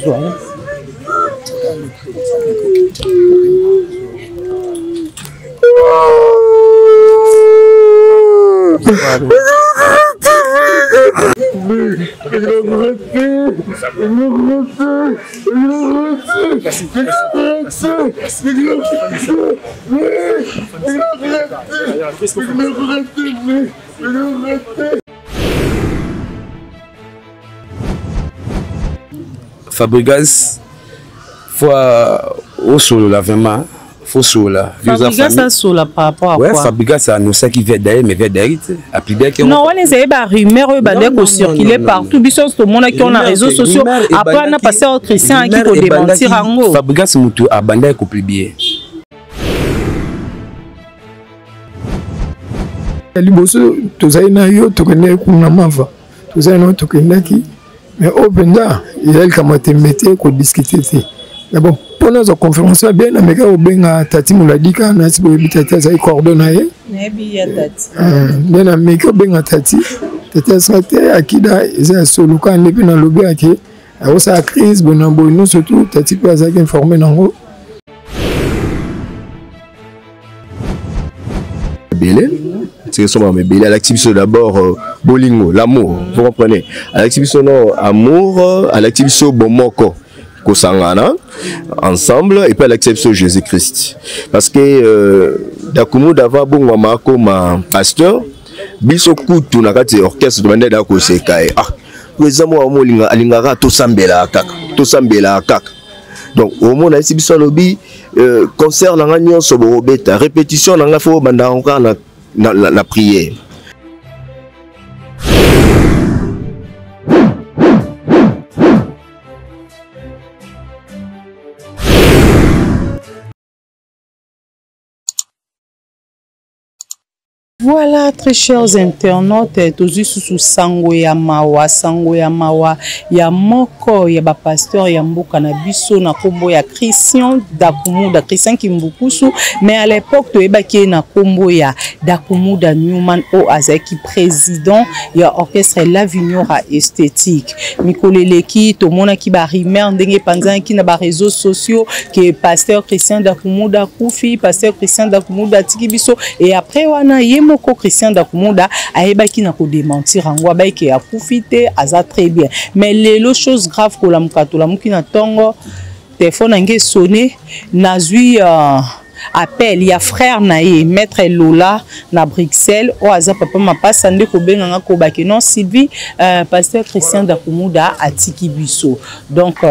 Zoya. Fabregas, faut au solo là vraiment, faut solo là. Fabregas ça solo par rapport à quoi? Ouais, Fabregas ça nous ça qui vient derrière, mais vient derrière, à plus derrière. Non, on les a rumeurs qui circulent partout. Bisous tout le monde qui ont les réseaux sociaux. Après on a passé au Christian qui peut démentir en gros. Fabregas mutu abandonné ko plus bien. Liboso tozaina yo tokene kuna mava. Tozaina tokene ki mais au Benda, il y a le métier qu'on discuter. Mais bon, pour notre conférence, bien, mais quand on a Tati Mouladika, on a dit coordonné. Bien, mais quand on a Tati, Tati Srate, Akida, ils ont solo quand on est dans le lobby, qui a sa crise, bon, surtout, Tati peut être informé dans le à l'activité d'abord Bolingo, l'amour, vous comprenez. À l'activité amour, à l'activité Bomoko, Kosangana, ensemble, et puis à l'activité Jésus-Christ. Parce que Dakumu d'ava bon comme pasteur, biso kutu na kati orchestre de manière d'ako sekai. Ah, les amours amolinga alingara to sambela kaka. Donc au monde ici biso lobby concert na nganyon sobo beta répétition na ngafo banda encore la prière. Voilà, très chers internautes, tous sous sango ya mawa, ya moko, ya ba pasteur, ya mboka na biso na kombo ya Christian Dakumuda, Christian Kimbukusu, mais à l'époque to ebaki na kombo ya Dakumuda Newman o azaki président ya orchestre l'Avignon esthétique. Mikoleleki to mona ki ba rimer ndenge panzan ki na ba réseaux sociaux que pasteur Christian Dakumuda kufi, pasteur Christian Dakumuda tiki biso et après wana yemo Christian Dakumuda aebaki na ko démentir angwa baike a profiter aza très bien mais les choses graves ko la mukato la mukina tongo téléphone ngé sonné nazui appel ya frère nae maître Lola na Bruxelles o aza papa mapa sande ko benga ko baki non Sylvie pasteur Christian Dakumuda atiki biso donc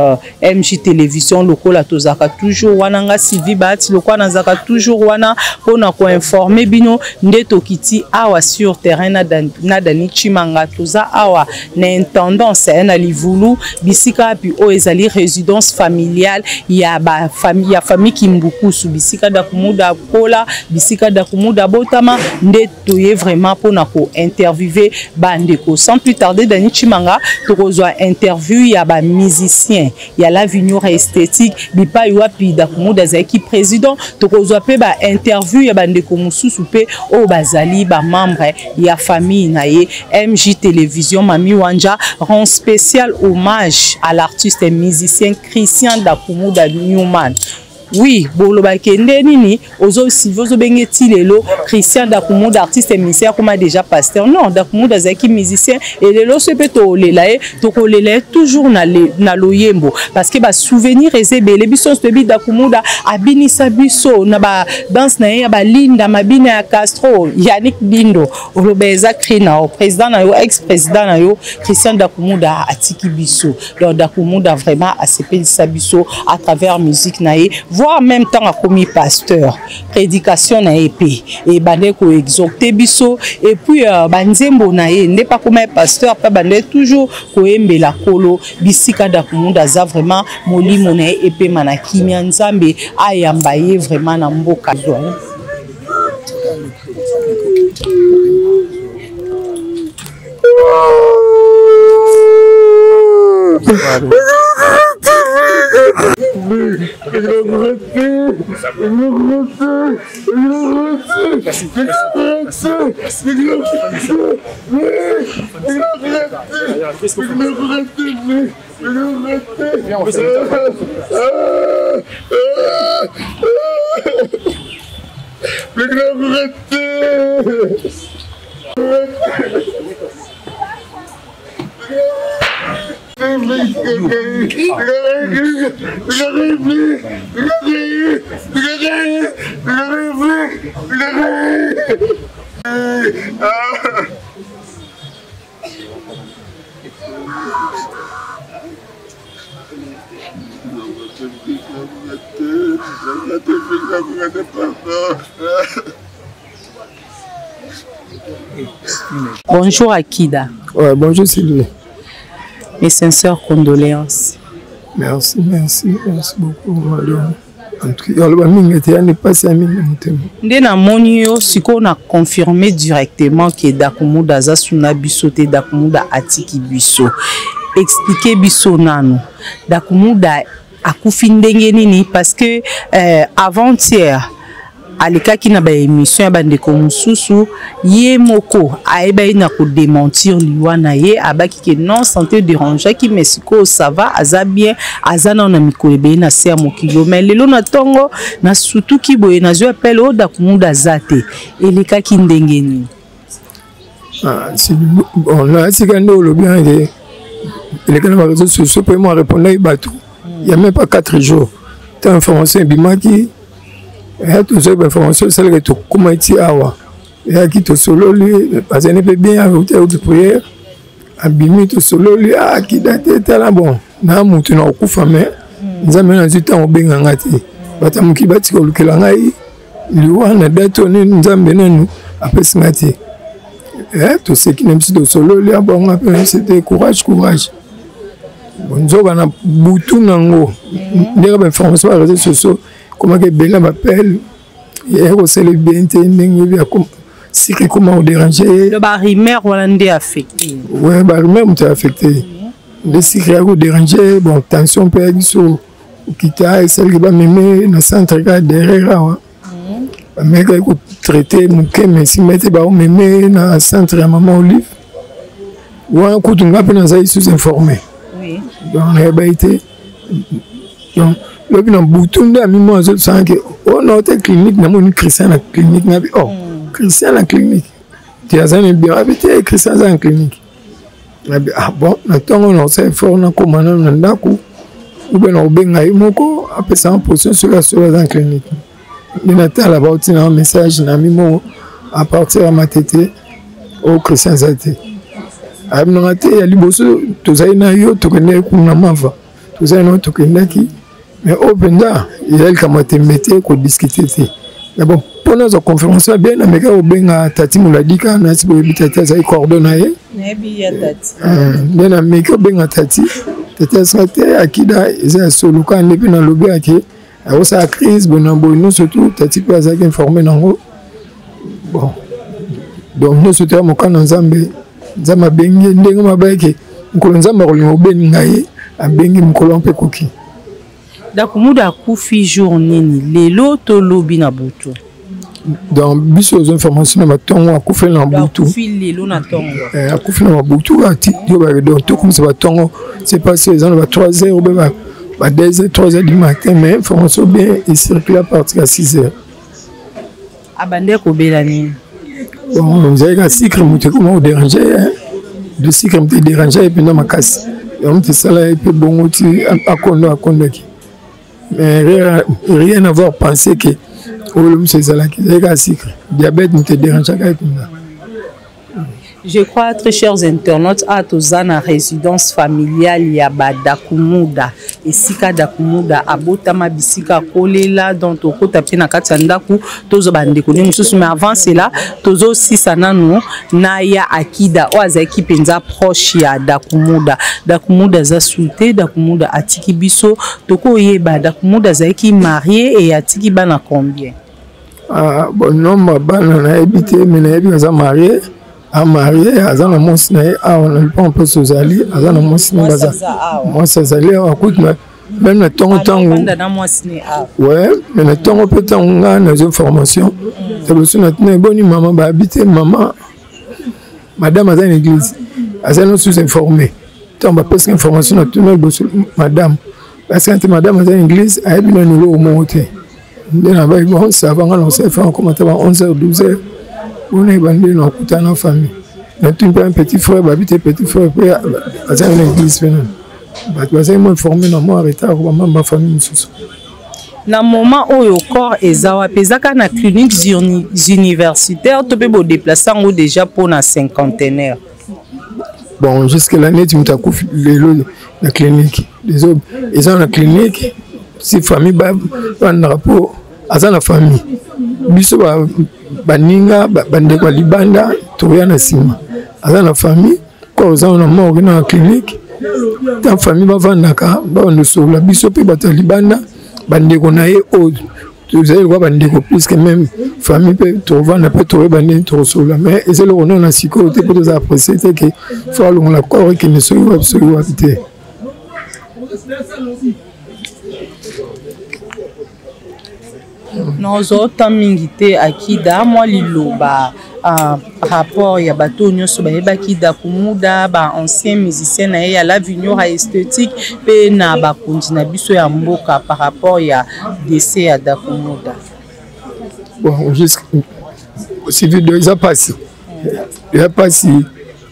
MJ télévision lokola tozaka toujours wana nga Sylvie bati lokola nazaka toujours wana pona ko informer bino ndeto kiti awa sur terrain na dani chimanga toza awa na intendance na livulu bisika pi o ezali résidence familiale ya ba famille Kimbukusu bisika Dakumuda Kola, bisika Dakumuda Botama, nde toye vraiment pour na ko interviewer bandeko. Sans plus tarder, Dani Chimanga, tokozwa interview ya ba musicien, ya l'Avignon esthétique, bipa yuapi Dakumuda zaki président, tokozwa pe ba interview ya bandeko mususu pe o bazali ba membre ya famille naye. MJ télévision Mami Wanja rend spécial hommage à l'artiste et musicien Christian Dakumuda Newman. Oui, boloba kende nini ozo Sylvie ozo bengeti lelo Christian Dakumuda artiste et musicien comme déjà pasteur non Dakumuda zaki musicien et lelo se peut to lelae to ko lelae toujours na loyembo parce que ba souvenir ezebele biso sebi Dakumuda abinisa biso na ba danse na ya ba Linda Mabina ya Castro Yannick Dindo olobeza krina au président na yo ex-président na yo Christian Dakumuda atiki biso donc Dakumuda vraiment a sepelisa biso à travers musique nae voire même temps a commis pasteur prédication na épée et bande ko exhorter biso et puis banzembo na ye n'est pas comme pasteur pas bande toujours ko embela kolo bisika Dakumuda za vraiment molimo na épée manaki nzambe ayamba ye vraiment na mboka zo. Bonjour Akida. Ouais, bonjour Sylvie. Mes sincères condoléances. Merci beaucoup, madame. En tout cas, Nde na moni yo siko na confirmé directement que Dakumuda za suna biso te Dakumuda atiki biso. Expliquez biso nano. Dakumuda akufi ndenge nini parce que avant-hier alekaki na ba émission ya bandeko mususu ye moko aeba ina ko démentir liwana ye abaki ke non santé dérange ki mesiko ça va aza bien azana na mikolebe na se mokilo mais lelo na tongo na surtout ki boye na zo appel o Dakumuda zate elekaki ndenge ni c'est bon là c'est quand on le bien les canaux réseaux sociaux pour moi répondre bateau il y a même pas 4 jours ta information bimaki et tout ça information celle que tu comment tu awa et qui te solo lui parce qu'il peut bien avec de prière abimi te solo lui qui date tellement bon na mutu na okufa mais nzambe na zita obenga ngati batamuki bati ko lukela ngai liwana date ni nzambe nanu apesi ngati et tout ce qui n'aime si de solo lui bon après c'était courage bonzo bana butu nango ndeka ba information à réseaux sociaux comment que Bella m'appelle et on s'est bien entendu si comment on déranger le barimère hollandais affecté ouais barimère m'était affecté le si on déranger bon tension peut être sur kita et celle qui va m'aimer dans centre derrière mais quand il traiter mon mais si mettre ba m'aimer dans centre à maman Olive ou un coup de ngape dans ça sous informé oui donc on a été donc le bien boutunda mi moi je sens que on a été clinique na mon Christian na clinique na oh Christian na clinique tu as un bien habité Christian en clinique ah bon na tongo on s'est fort na commandant na ndako ou bien on benga imoko après ça en position sur la en clinique le matin là-bas on a un message na mimo à partir à ma tête au Christian zate amnate ya liboso tozaina yo tokene kuna mava tozaina tokendaki mais au Benda, il y a quelqu'un qui m'a dit qu'on discutait. Mais bon, pour nos conférences, bien, mais quand on a Tati Mouladika, on a dit que Tati a coordonné. Bien, mais quand on a Tati, Tati a dit Akida, il a solo quand on est dans le lobby, il y a crise, bon, surtout, Tati peut être informé dans le bon. Donc, nous sommes mon camp dans Zambé. Zama bengi, ndenge mabake, mkolonzamba rolimo bengaye, a bengi mkolompe kuki. Dakumuda akufi jour nini lelo to lobi na butu dans biso aux informations na matongo akufi na butu akufi lelo na tongo akufi na butu ati yo ba donc tout comme ça matongo c'est passé les ans 3h ou ba 2h 3h du matin mais information bien il circule à partir de 6h abande ko bela nini bon vous avez un cycle muté comment déranger de cycle muté déranger et puis na makasi on te sala et puis bon outil akondo qui mais rien à voir penser que diabète ne te dérange pas. Je crois, très chers internautes, à Tozana résidence familiale Yaba Dakumuda et Sika Dakumuda Abotama Bisika Kolela dans Toko Tapina Katsandaku Tozo Bandekone Mususu mais avant cela Tozo Sisanano Naya Akida Oazaki Penza proche ya Dakumuda Dakumuda za souté Dakumuda atiki biso Toko Yeba Dakumuda zaiki marié et atiki bana combien? Ah bon non ma bana na habité mais na habité za marié a marié azana monsina on ne peut pas s'ozali azana monsina baza moi ça zali écoute même le temps ouais mais le temps peut être on a nos informations c'est aussi notre bonne maman va habiter maman madame azana église azana sous informé tant parce information à tout le monde madame parce que madame est en anglais elle est bien au monter bon ça va on s'est fait comment 11h 12h on est bandé dans la famille mais tu un petit frère habiter petit frère puis à en anglais parce que moi formé dans moi retard ma famille sous na moment où le corps ezawa pesaka na clinique universitaire tu peux déplacer en déjà pour na cinquantenaire. Bon jusque l'année tu m'as couffé la clinique les autres ils ont la clinique si famille ba na rapport à la famille biso baninga bande kwa libanda to yana sima à la famille quand ils ont mort dans la clinique ta famille va vandaka ba on sur la biso pe ba libanda bande ko na e o tu sais quoi bande ko plus que même famille peut trouver na peut trouver bande trop sur la mais et c'est le nom na sécurité pour nous apprécier que faut le la corps qui ne soit absolument habité nous autres mingité akida moi liloba rapport ya bato nyonso ba kida kumuda ba ancien musicien na ya la vigno esthétique pe na ba konji na biso ya mboka par rapport ya décès ya Dakumuda. Bon juste si vidéo ça passe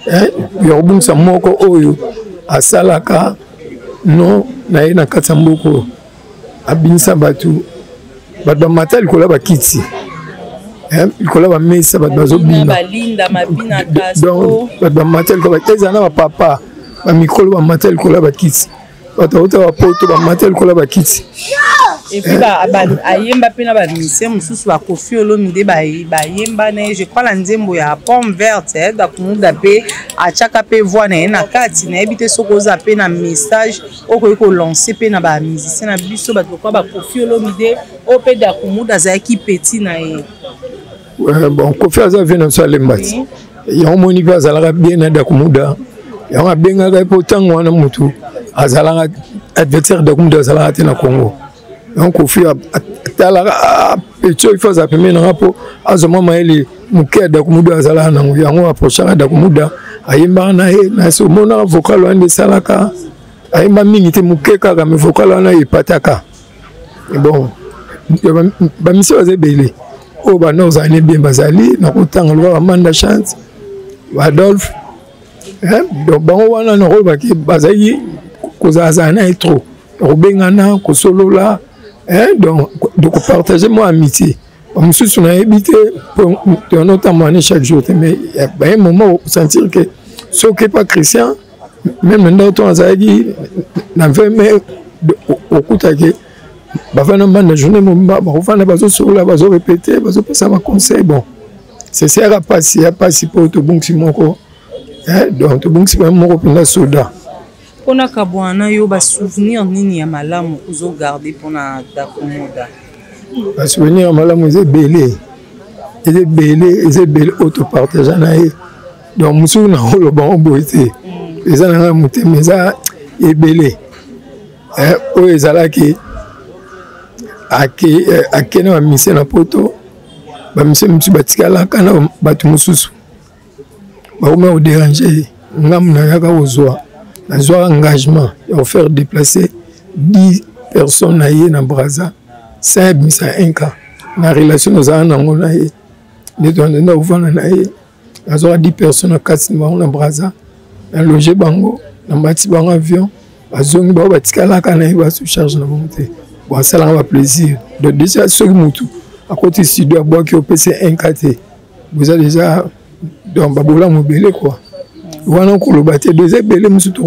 hein ya obunsa moko oyo asalaka non na ina katamboko abinsa batu ba matel ko la ba kiti il kola ba mesa ba bazo bina balinda mabina taso ba matel ko ba ezana ba papa ba mikolo ba matel ko la ba kiti ba tauta ba poto ba matel ko la ba kiti et puis ayemba pena ba musicien mususu ba Koffi Olomide ba yemba ne je crois la nzembo ya pomme verte Dakumuda pe achaka pe voix na kati na ebite sokoza pe na message okoyiko lancer pe na ba musicien na biso ba ko ba Koffi Olomide o pe Dakumuda za ki petit na e bon Koffi aza venu sur lembati ya moni ba zalaka bien na Dakumuda ya benga ga potango na mutu azalaka adversaire Dakumuda zalaka na Congo donc Koffi atala pecho il faut appeler na rapport azoma maeli muke Dakumuda azalaka na yango approchaka Dakumuda ayemba na e na so mona vocal ande salaka ayemba mingi te muke kaka me vocal na ipataka bon ba mission azebele o ba no zane bien bazali na kutanga lwa Amanda Chance Adolphe donc bango wana na rôle ba ki bazali kozaza na trop robengana kosolola donc de partager moi amitié on se souvient habité pour notamment chaque jour mais il y a un moment où sentir que ce qui est pas chrétien même dans ton azali na 20 mai au kutake ba fana bande journée momba ba fana bazo solola bazo répéter bazo passer ma conseil bon c'est ça a passé pour to bonksi moko donc to bonksi moko pina soda. Pona kabwana yo ba souvenir nini ya malamu uzo garder pona Dakumuda. Ba souvenir malamu c'est belé auto partager na e donc musu na holo ba boité eza na muté mais ça est belé o ezalaki ake na mise na poto ba mise musu batikala kana batu mususu ba o me déranger ngam na yaka ozwa un engagement et faire déplacer 10 personnes à y na Braza 5 misa 1 cas na relation aux anango na y ne donne na uvana na y azo 10 personnes à 4 na Braza na loger bango na bati bango avion azongi ba batikala kana y ba sous charge na monter bon ça là va plaisir de déjà ce mutu à côté studio à bois qui au PC 1 KT vous avez déjà donc babola mobile quoi. Voilà qu'on le battait deux ébélés, mais surtout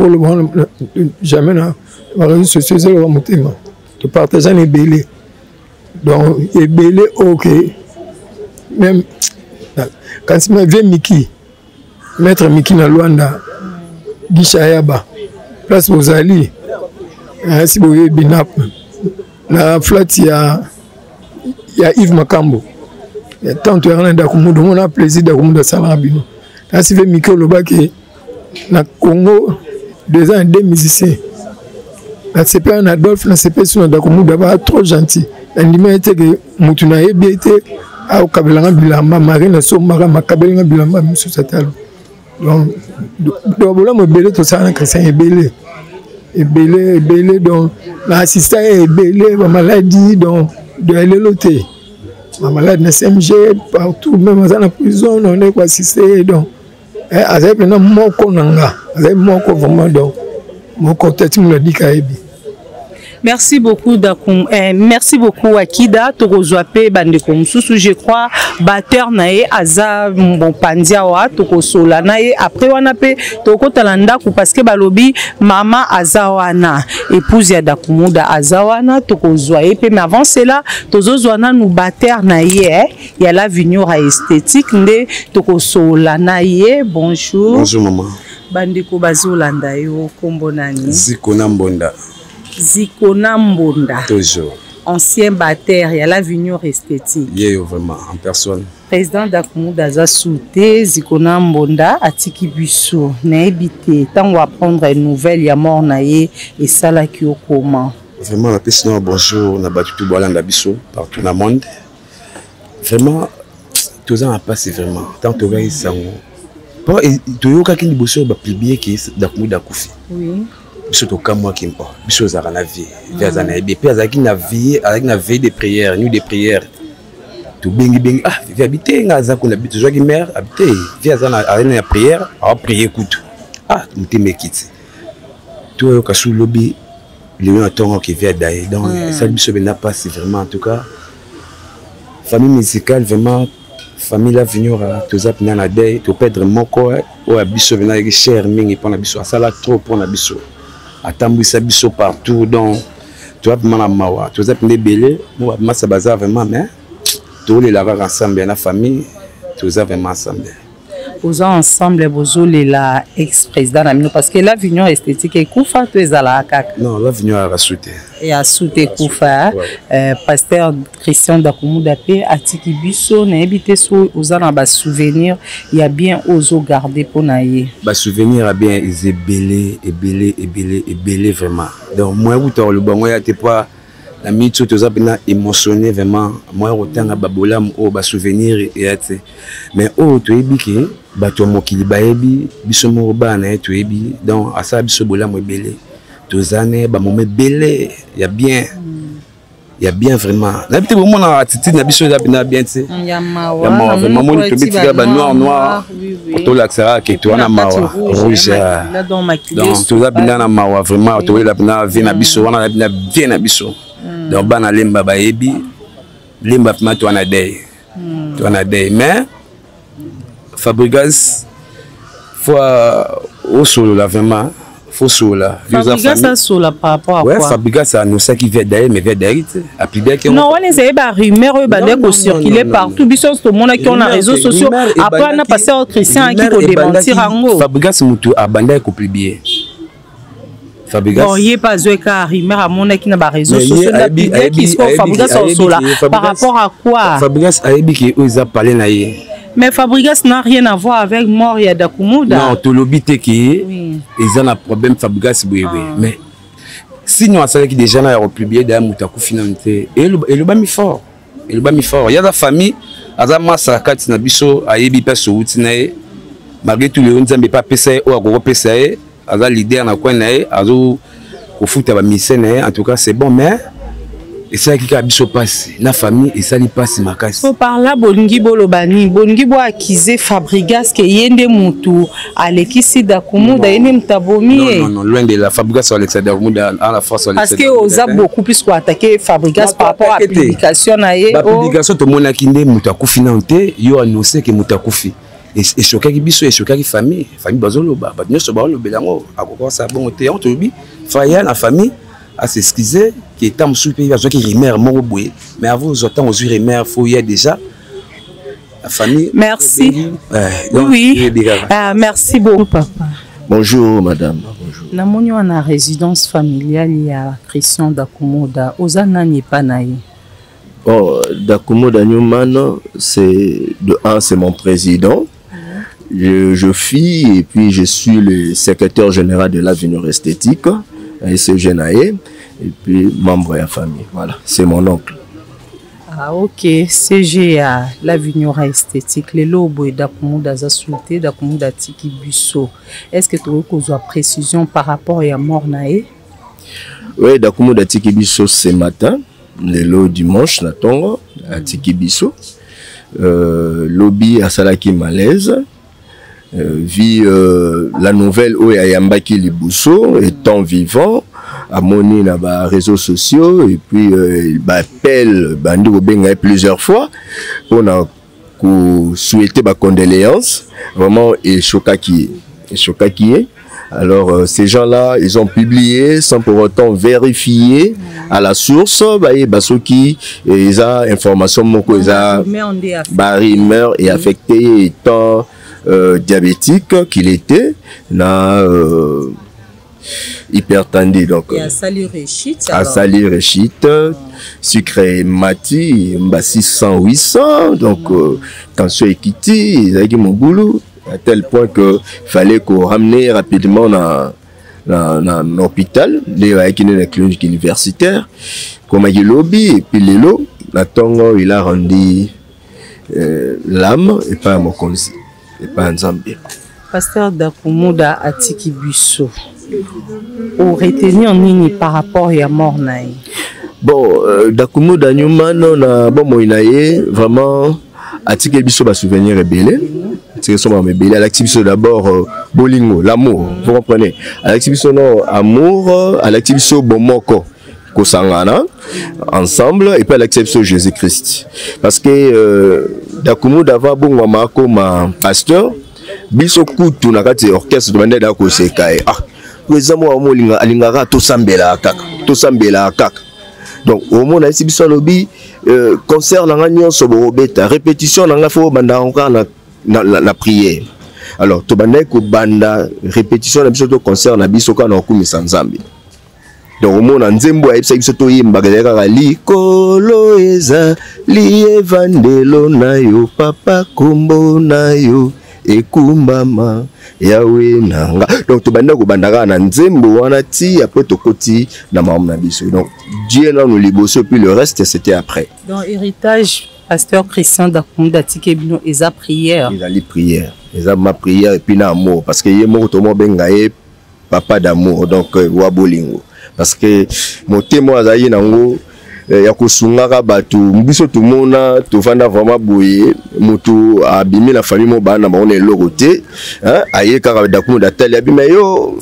jamais na réseaux sociaux c'est le motema. De partager les ébélés. Donc ébélés ok. Même quand il m'avait Miki, maître Miki na Luanda, Gishayaba, place Bozali, si vous voyez Binap, la flat il y a Yves Makambo. Il y a tant de gens Dakumuda, on a plaisir Dakumuda Salabino. Là si vous voyez Miki Olobaki na Congo, 2 ans et 2 musiciens. La CP en Adolphe, la CP sur Dakumuda va trop gentil. L'anime était que Mutuna Ebi était au Kabelanga Bilamba, Marine Somara, Makabelanga Bilamba, M. Satalo. Donc, voilà, mon bébé, tout ça, c'est un bébé. Bélé, donc, l'assistant est bélé, ma maladie, donc, de l'LOT. Ma maladie, de CMG, partout, même dans la prison, on est assisté, donc, avec un moko nanga, avec moko vraiment, donc, moko tête, me l'a dit, Kaebi. Merci beaucoup merci beaucoup Akida Tokozwape bandeko mususu je crois batteur nae aza bon pandia wa tokosola nae après wana pe tokotala ndako parce que balobi mama aza wana épouse ya Dakumuda aza wana tokozwa pe mais avant cela tozozwa na nous batteur nae ya la Vignora esthétique nde tokosola nae bonjour. Bonjour maman. Bandeko bazolanda yo kombo nani? Zikona Mbonda. Zikona Mbonda. Toujours. Ancien batteur, il y a la Vignora esthétique. Yeah, vraiment, en personne. Président Dakumuda Zasouté, Zikona Mbonda, Atiki Busso, Naébité, tant on va prendre une nouvelle, il y a mort naé et ça là qui au comment. Vraiment, la personne, bonjour, on a battu tout Bolan Bisso, partout dans le monde. Vraiment, tout ça a passé vraiment. Tant que tu ça. Tu as quelqu'un qui a publié qui est Dakumuda Koufi. Oui. Biso to kamwa kimpo biso za na vie via na ebe pe azaki na vie avec na veille de prière nuit de prière to bengi via habiter ngaza ko na biso joki mère habiter via za na prière a prier kutu mutime kiti to ka sous lobby le atongo qui vient d'ailleurs donc ça biso n'a pas c'est vraiment en tout cas famille musicale vraiment famille la Vignora to zap na day to perdre moko o biso na cher mingi pour na biso ça là trop pour na biso atambwisa biso partout donc tu vas vraiment mawa tu vas appeler belé moi ça bazar vraiment mais tous les laveurs ensemble la famille tu vas vraiment ensemble aux ensemble bozole la ex-président Namino parce que la Vignora esthétique est koufa tu es à la kaka non la Vignora a sauté et a sauté koufa pasteur Christian Dakumuda pe atiki biso na habité so aux en bas souvenir il y a bien ozo garder pour naie ba souvenir a bien ils belé vraiment donc moi où tu le bon moi t'es pas la minute tu as bien émotionné vraiment moi autant babola o ba souvenir et mais oh tu es biqué ba to mokili ba ebi biso mo ba na tu ebi donc asa biso bola mo belé tozane ba moment belé il y a bien vraiment n'habite vraiment na attitude na biso da bien tu sais il y a vraiment mon to bitika ba noir to l'accès que toi na mawa rouge donc tu as bien na mawa vraiment to la na vie na biso wana na bien na biso donc bana lemba ba ebi lemba pima to na day mais Fabregas fois au solo là vraiment faut solo Fabregas solo par rapport à quoi Fabregas a nous ça qui vient d'ailleurs mais vient d'ailleurs à plus bien que non on est ba rumeur ba deko circuler partout biso tout le monde qui on a réseaux sociaux après on a passé au Christian qui ko démentir ango Fabregas mutu abanda ko publier Fabregas bon il pas joué car rumeur à mon qui na ba réseaux sociaux qui sont Fabregas solo par rapport à quoi Fabregas a ebi qui ils a parlé na yé. Mais Fabregas n'a rien à voir avec mort ya Dakumuda. Non, tu l'obité qui ils ont un problème Fabregas oui. Mais sinon ça qui déjà n'a pas publié d'ailleurs mutaku finalité et le bas mi fort. Il y a la famille aza masakati na biso ayebi pa so utinae malgré tout le nzambe pas pesa ou agoro pesa aza leader na coin nae azo ko futa ba misene en tout cas c'est bon mais et ça qui a biso passe la famille et ça li passe makasi faut parler bolingi bolobani bolingi bo accuser Fabregas que yende mutu Alexis Dakumuda yende mtabomi non loin de la Fabregas Alexis Dakumuda à la force parce que oza beaucoup plus ko attaquer Fabregas par rapport à publication na ye la publication to mona kinde mutaku finante yo annoncer que mutakufi et choquer biso et choquer famille bazoloba ba nyoso ba lobelango akoko sa bon te on tobi faya la famille à s'excuser qui est en sous pays parce querimère mon boué mais avant aux autant aux rimer faut y déjà la famille merci oui merci beaucoup papa bonjour madame bonjour na moni wana résidence familiale ya Christian Dakumuda ozana ni pas naï oh Dakumuda Newman c'est c'est mon président. Je suis et puis je suis le secrétaire général de la Vignora esthétique et c'est Genaé et puis membre de la famille. Voilà, c'est mon oncle. Ah Ah ok, CGA, l'avenir esthétique, les lobos d'Akumuda Zasulté, d'Akumuda Tiki Busso. Est-ce que tu as une précision par rapport à la mort nae? Oui, d'Akumuda Tiki Busso ce matin, le lot dimanche, Natongo, à Tiki Busso. Lobby à Salaki Malaise. Vit la nouvelle Oyayambaki Libusso, étant vivant. À moni na ba réseaux sociaux et puis il appelle bandi obenga plusieurs fois on a souhaité ba condoléances vraiment et choquaki alors ces gens-là ils ont publié sans pour autant vérifier à la source basoki ils a information moko ils a rumeur et affecté étant diabétique qu'il était na hypertendu donc à Sali-Réchite sucré mati 600 800 donc tension équité ils a dit mon boulot à tel point que fallait qu'on ramener rapidement dans l'hôpital avec une clinique universitaire comme il lobby et puis l'élo la tongo il a rendu l'âme et pas mon conseil et pas un Zambie. Pasteur Dakumuda Atiki Busso, ou retenir nini par rapport à la mort naï? Bon, Dakumuda Nyumano na bon moinaye vraiment Atiki Busso va souvenir rebelle. Atiki Busso rebelle. Alexis Busso d'abord bolingo, l'amour, vous comprenez? Alexis Busso non amour, Alexis Busso bomoko. Kosangana ensemble et puis Alexis Busso Jésus-Christ. Parce que Dakumuda va bon comme pasteur. Biso kutu na kati orchestre de bande da ko sekaye ah kwezamo amolinga alingaka to sambela kaka donc au mona isi biso lobi concert na nganyon so bobeta répétition na nga fo banda encore na prière alors to bande ko banda répétition na biso to concert na biso kana okumisa nzambe donc au mona nzembo ayebisa biso to yimba kaka likolo eza lievandelo na yo papa kombo na yo ekumbama yawe nanga donc to banda ko bandaka na nzembo wana ti après to koti na mamu na biso donc Dieu là nous liboso puis le reste c'était après donc héritage pasteur Christian Dakumuda Tiki bino eza prière eza ma prière et puis na amour parce que yemo to mo benga e papa d'amour donc wa bolingo parce que motemo azayi nango ya kusungaka batu mbiso tumona tofanda vraiment boye mutu abimi na famille mo bana ba on est logoté hein aye kaka Dakumuda tel abima yo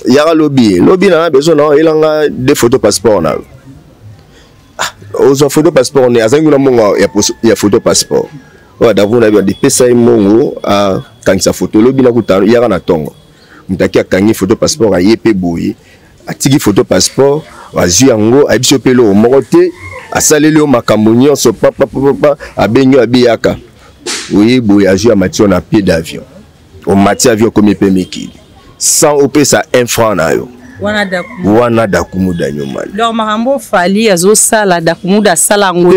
ya lobby na besoin na elanga des photos passeport na aux photos passeport on est azangu na mongo ya photo passeport wa Dakumuda ba de pesa mongo a kangisa photo lobby na kutano ya na tongo mutaki akangi photo passeport aye pe boye atiki photo passeport wazi yango abiso pelo mokote asaleli o makambo nyonso papa abenyo abiyaka oui boye azu amati na pied d'avion au mati avion comme pe mekili sans opesa 1 franc na yo wana Dakumuda nyuma donc makambo fali azo sala Dakumuda salango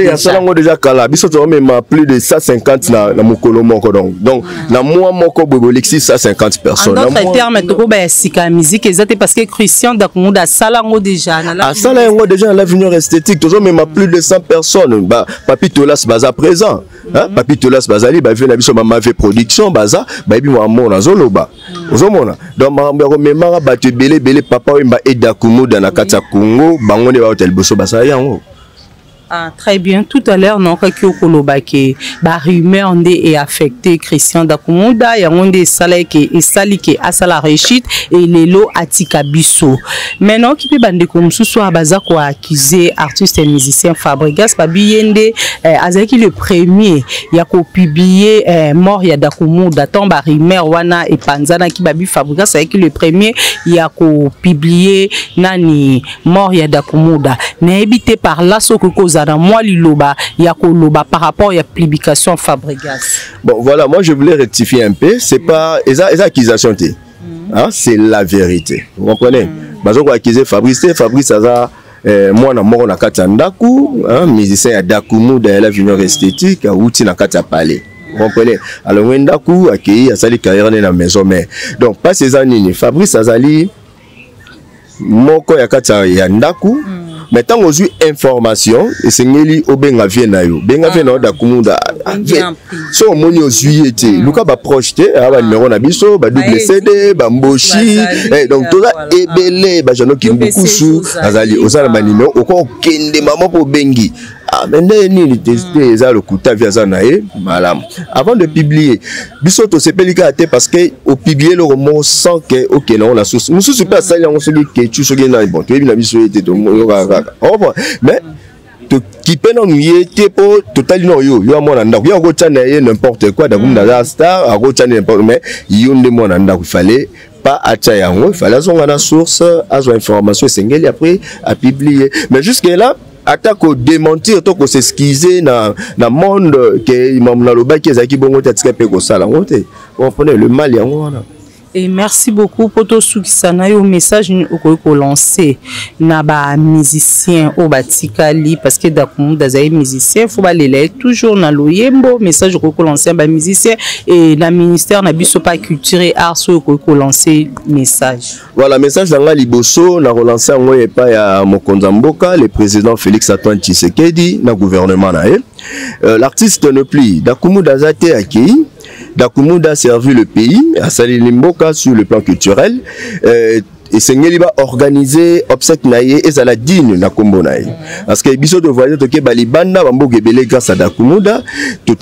déjà kala biso to même plus de 150 na mukolo moko donc na moi moko bobolexi 150 personnes en d'autres termes to ba sika musique exacte parce que Christian Dakumuda salango déjà na la salango déjà la l'avenir esthétique to même plus de 100 personnes papi Tolas baza présent hein papi Tolas bazali ba vient na biso mama ve production baza ba bi mo mona zoloba ozomona donc makambo memara ba te belé papa et Dakumuda na kati ya Congo bango ne ba hotel boso basala yango. Ah, très bien. Tout à l'heure, non, que ba rumeur est affecté Christian Dakumuda, yangonde salake et salike à Sali-Réchite et lelo atika biso. Maintenant, qui peut bande comme soit baza ko accuser artiste et musicien Fabregas Babiyende azaki le premier ya ko publier mort ya Dakumuda tomba rumeur wana et panzana ki babi Fabregas azaki le premier ya ko publier nani mort ya Dakumuda. Na habité par là so ko moi liloba yakoloba par rapport à la publication Fabregas. Bon voilà, moi je voulais rectifier un peu, c'est pas les accusations hein, c'est la vérité. Vous comprenez? Bazo ko accuser Fabrice aza moi na moko na kati ndaku, hein, musicien ya Dakumuda la l'union esthétique outi na kati palais. Vous comprenez? Alors ndaku accueilli a sali carrière na maison mais donc pas ces années Fabrice azali moko ya kati ya ndaku mais tant aux information et c'est ngeli obenga vienayo benga vienayo da kumunda so moni ozuye te luka ba projeté ba numéro na biso ba double CD ba mboshi donc tout ça ebele ba jano kimbukusu azali osala ba numéro oko kende mama po bengi maintenant ni testé ça le kuta via ça nae malam avant de publier biso to sepelika te parce que au publier le roman sans que OK non la source nous sous pas ça on se dit que tu so na bon tu na biso était mais qui peine ennuyer te po totalement yo mona ndako yo go tchana n'importe quoi da kumda star a go tchana n'importe mais yo nde mona ndako il fallait pas acha yango il fallait son la source azo information sengeli après à publier mais jusque là attaque au démentir to ko s'excuser na monde que mamna lobaki ezaki bongo tatika pe ko sala ngote on prenait le mal yango wana. Et merci beaucoup pour tout ce qui s'en a eu au message qu'on lancé na ba musicien au batikali parce que d'accord des musiciens faut aller là toujours na loyembo message qu'on lancé ba musicien et la ministère na biso pas culture et art so qu'on lancé message. Voilà message dans liboso na relancer ngo et pas ya Mokonza Mboka le président Félix Antoine Tshisekedi na gouvernement na l'artiste ne plie Dakumu Dazate aki Dakumuda a servi le pays à Salilimboka sur le plan culturel et Sengeli va organiser obsèque naie et ça la digne na kombo naie parce que biso de voyager toke balibanda bambo gebele grâce à Dakumuda tout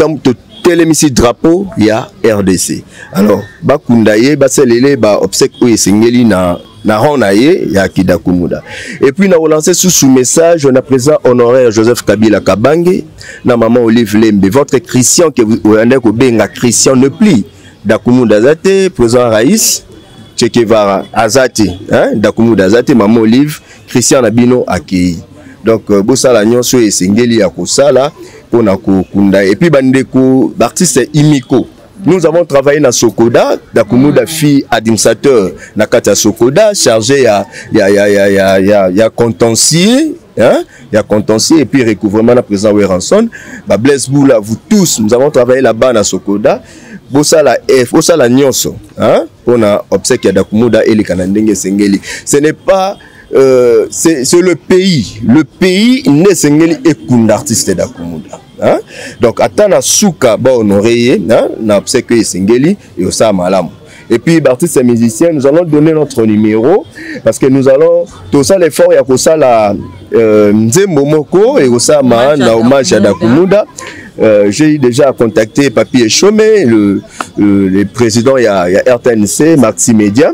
télémissi drapeau ya RDC alors bakundaye baselele ba obsèque ou Sengeli na Honaye ya Kidakumuda. Et puis, on a relancé sous message, on a présent honoraire Joseph Kabila Kabange, na maman Olive Lembe, votre Christian, que vous avez un Christian ne plie. Dakumuda Zate, présent Raïs, Tchekevara Azate, Dakumuda Zate, maman Olive, Christian Nabino Aki. Donc, Bossala Nyonso et Sengeli Akosala, pour Nakukunda. Et puis, Bandeko, l'artiste Imiko. Nous avons travaillé dans Sokoda, Dakumuda fille administrateur Nakata Sokoda, chargé ya contentieux, hein, ya contentieux et puis recouvrement à présent Weranson, ba Blaise Boula, vous tous, nous avons travaillé là-bas dans Sokoda, Bossala F, Bossala Nyonso, hein, on a obsèque ya Dakumuda et les Kanandenge Sengeli. Ce n'est pas c'est le pays n'est Sengeli et Kunda artiste Dakumuda. Hein? Donc, attends à Souka, bah, honoré, hein? Na obsèque Sengeli et Osa Malam. Et puis, artistes et musiciens, nous allons donner notre numéro parce que nous allons, tout ça, l'effort, il y a que ça, la Nzembo Moko et Osa Mahan, la hommage à Dakumuda. J'ai déjà contacté Papi Echomé, le président, il y a RTNC, Maxi Média.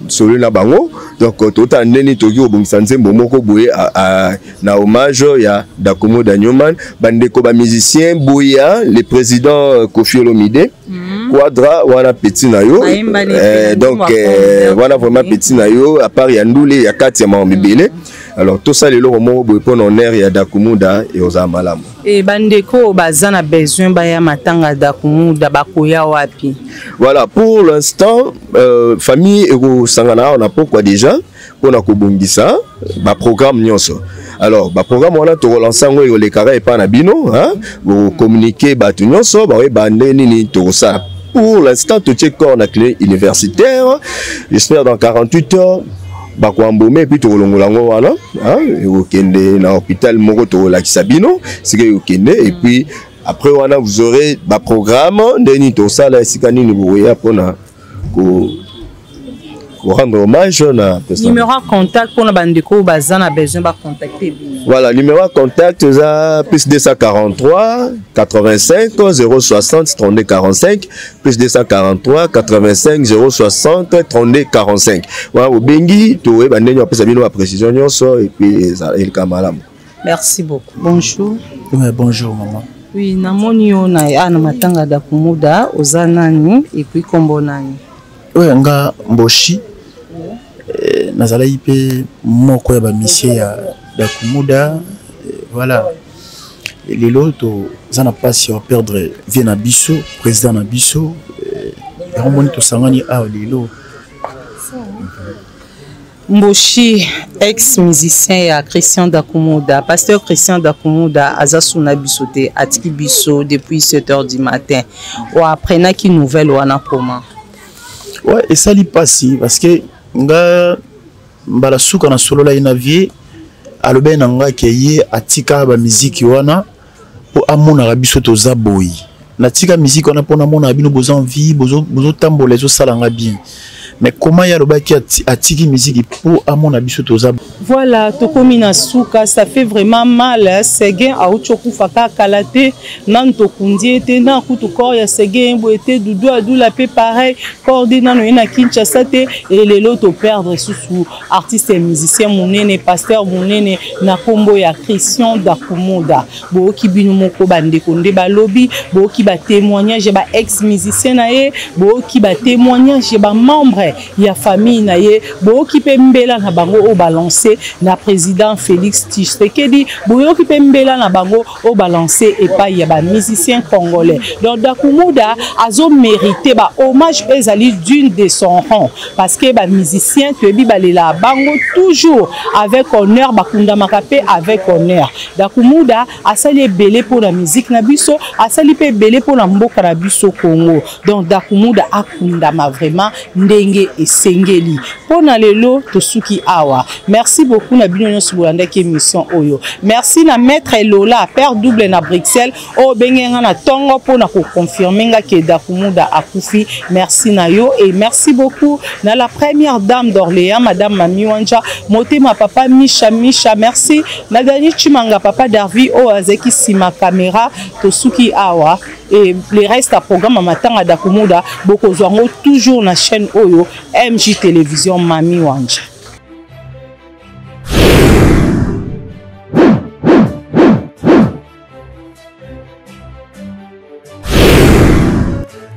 Sur le bango donc tout en neni tokyo bongsanze mbomoko boye na hommage ya Dakumuda Nyoman bandeko ba musicien boya le président Kofi Olomide Quadra wana petit na yo donc voilà vraiment petit na yo à part ya ndule ya kati ya mambibele alors tout ça le romo boye pour honneur ya Dakumuda et aux amalamu et bandeko bazana besoin ba ya matanga Dakumuda bakoya wapi. Voilà pour l'instant famille ego sangana on a pourquoi déjà on a kobongisa ba programme nyonso. Alors ba programme on a to relancer ngo le carré pas na bino hein vous communiquer ba tu nyonso ba we bande nini to ça. Pour l'instant tout est corps na clé universitaire. J'espère dans 48 heures ba ko ambomé puis to longola ngo wana hein et au kende na hôpital moko to la kisabino c'est que au kende et puis après wana vous aurez ba programme ndeni to ça là sikani ni boya pona ko rendre hommage na personne. Numéro de contact pour na bandeko bazana besoin ba contacter. Voilà, numéro de contact ça plus 243 85 060 32 45 plus 243 85 060 32 45. Voilà, au bengi to e bandeni apesa bino ba précision nyonso et puis ça el kamalam. Merci beaucoup. Bonjour. Oui, bonjour maman. Oui, namoni yo na ana matanga Dakumuda ozanani et puis kombo nani. Oui, nga Mboshi. Nazala ipe moko ya ba mission ya Dakumuda. Voilà. Et les loto zana pas sur perdre vient na biso, président na biso. Ya moni to sangani a lelo. Mboshi, ex-musicien ya Christian Dakumuda, pasteur Christian Dakumuda, Azasuna Bisote, Atiki Biso depuis 7h du matin. Ou après, na qui nouvelle ou ana comment? Ouais, et ça li passe parce que nga mbala souka na solo la ina vie alobe nanga ke ye atika ba musique wana po amona rabiso toza boy natika musique wana pona mona bino bozo envie bozo tambola zo salanga bien. Mais comment y a le bac qui a tiré musique pour à mon habit surtout ça. Voilà, Tokomina Souka, ça fait vraiment mal. Seguin a Uchoku Faka Kalate, Nanto Kundi, Tena Kutukor, ya Seguin, Boete, Doudou Adou, la paix pareil, Cordina Noena Kinshasa, et les lots perdre sous artistes et musiciens, Mounene, pasteur Mounene, Nakombo ya Christian Dakumoda, Boki Binumoko Bande Konde Balobi, Boki ba témoignage, ba ex-musicien nae, Boki ba témoignage, ba membre. Il y a famille naie bo ki pembela na bango o balancer na président Félix Tshisekedi bo ki pembela na bango o balancer et pas il y a ba musicien congolais donc Dakumuda azo mérité ba hommage ezali d'une de son rang parce que ba musicien que bi balela bango toujours avec honneur bakunda makape avec honneur Dakumuda asali belé pour la musique na biso asali pe belé pour la mboka na biso Congo donc Dakumuda akunda ma vraiment ndenge et sengeli pona lelo tosuki awa merci beaucoup na bino nyonso bolanda ki émission oyo merci na maître Lola père double na Bruxelles o bengenga na tongo pona ko confirmer nga ke Dakumuda akufi merci na yo et merci beaucoup na la première dame d'Orléans madame Mami Wanja motema papa Misha merci na Dani Chimanga papa Darvi o azeki sima caméra tosuki awa et les restes à programme à matanga Dakumuda boko zongo toujours na chaîne oyo MJ Télévision Mami Wanja.